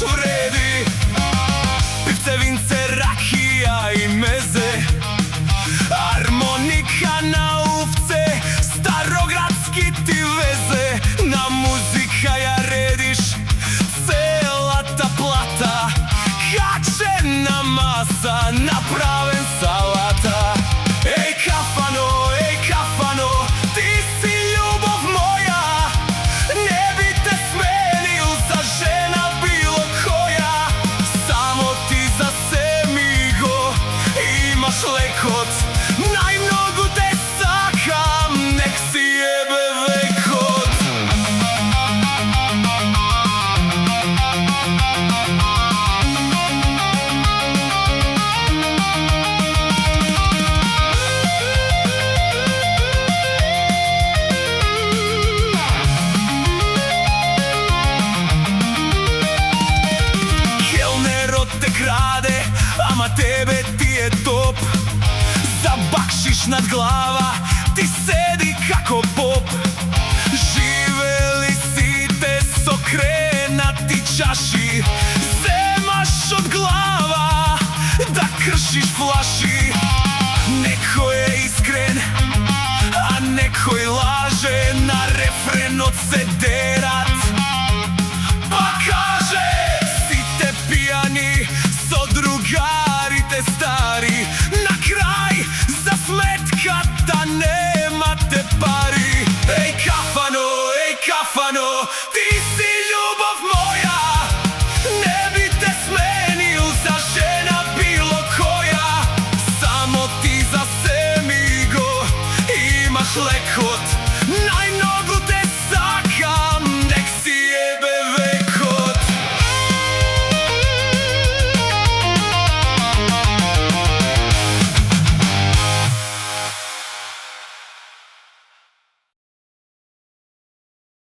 vredi. Pivce, vince, rakija i meze, harmonika na ufce, starogradski ti veze. Na muzika ja rediš, cela ta plata, kačena masa, napraven salata. Ej kafano, ti si ljubav moja, ne bi te smenil za žena bilo koja. Samo ti za semigo imaš lekot, najmnogu te sakam, nek si jebe vekot. Krade, ama tebe ti je top. Za bakšiš nad glava ti sedi kako pop. Živeli si te sokrenati čaši, zemaš od glava da kršiš flaši. Neko je iskren, a neko i laže, na refren od sederat pa kaže site pijani, drugari te stari, na kraj zasmetka da nemate pari. Ej kafano, ti si ljubav moja, ne bi te smenil za žena bilo koja. Samo ti za semigo imaš lekot.